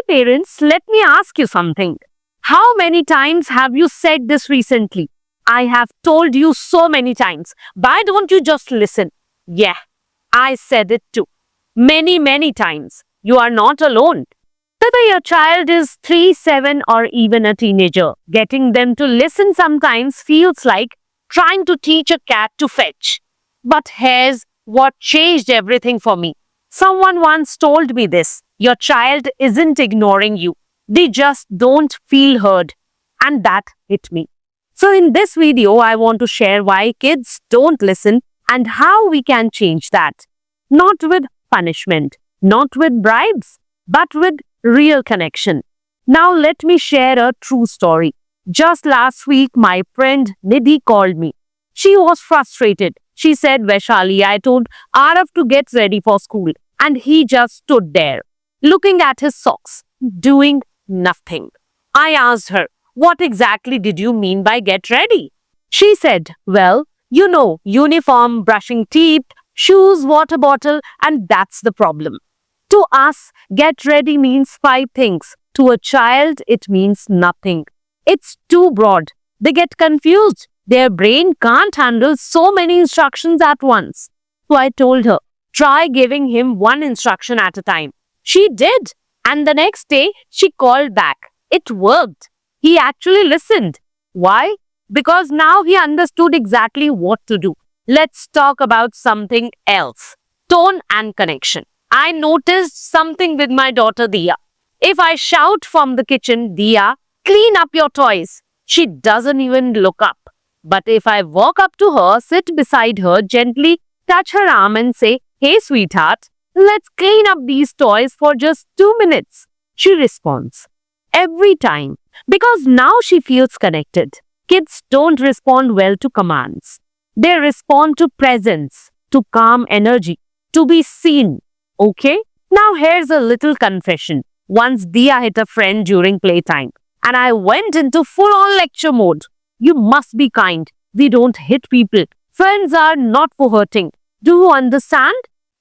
parents, let me ask you something. How many times have you said this recently? I have told you so many times. Why don't you just listen? Yeah, I said it too. Many, many times. You are not alone. Whether your child is 3, 7, or even a teenager, getting them to listen sometimes feels like trying to teach a cat to fetch. But here's what changed everything for me. Someone once told me this: your child isn't ignoring you, they just don't feel heard. And that hit me. So, in this video, I want to share why kids don't listen and how we can change that. Not with punishment, not with bribes, but with real connection. Now, let me share a true story. Just last week, my friend Nidhi called me. She was frustrated. She said, Vaishali, I told Arav to get ready for school, and he just stood there, looking at his socks, doing nothing. I asked her, what exactly did you mean by get ready? She said, well, uniform, brushing teeth, shoes, water bottle, and that's the problem. To us, get ready means 5 things. To a child, it means nothing. It's too broad. They get confused. Their brain can't handle so many instructions at once. So I told her, try giving him one instruction at a time. She did. And the next day, she called back. It worked. He actually listened. Why? Because now he understood exactly what to do. Let's talk about something else. Tone and connection. I noticed something with my daughter Diya. If I shout from the kitchen, Diya, clean up your toys, she doesn't even look up. But if I walk up to her, sit beside her, gently touch her arm and say, hey sweetheart, let's clean up these toys for just 2 minutes, she responds. Every time. Because now she feels connected. Kids don't respond well to commands. They respond to presence, to calm energy, to be seen. Okay? Now here's a little confession. Once Diya hit a friend during playtime, and I went into full-on lecture mode. You must be kind. We don't hit people. Friends are not for hurting. Do you understand?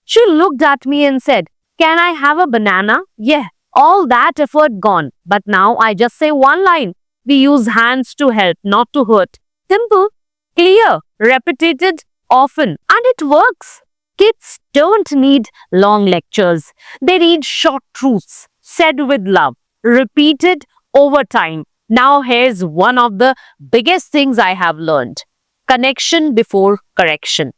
She looked at me and said, can I have a banana? Yeah, all that effort gone. But now I just say one line. We use hands to help, not to hurt. Simple, clear, repeated often, and it works. Kids don't need long lectures. They need short truths, said with love, repeated over time. Now here's one of the biggest things I have learned. Connection before correction.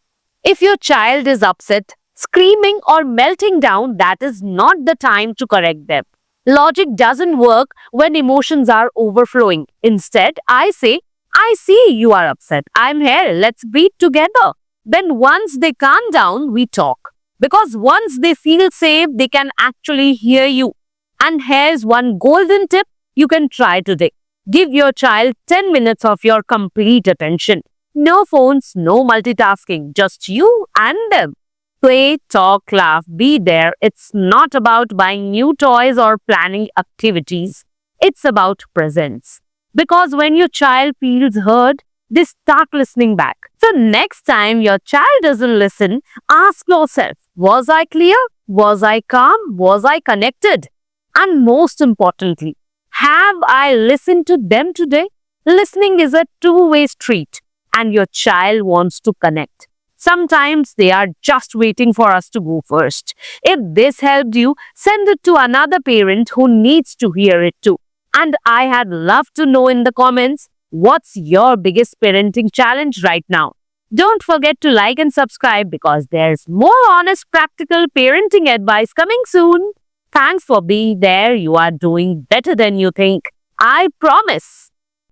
If your child is upset, screaming or melting down, that is not the time to correct them. Logic doesn't work when emotions are overflowing. Instead, I say, I see you are upset. I'm here. Let's breathe together. Then once they calm down, we talk. Because once they feel safe, they can actually hear you. And here's one golden tip you can try today. Give your child 10 minutes of your complete attention. No phones, no multitasking, just you and them. Play, talk, laugh, be there. It's not about buying new toys or planning activities. It's about presence. Because when your child feels heard, they start listening back. So next time your child doesn't listen, ask yourself, was I clear? Was I calm? Was I connected? And most importantly, have I listened to them today? Listening is a two-way street, and your child wants to connect. Sometimes they are just waiting for us to go first. If this helped you, send it to another parent who needs to hear it too. And I had loved to know in the comments, what's your biggest parenting challenge right now? Don't forget to like and subscribe because there's more honest, practical parenting advice coming soon. Thanks for being there. You are doing better than you think. I promise.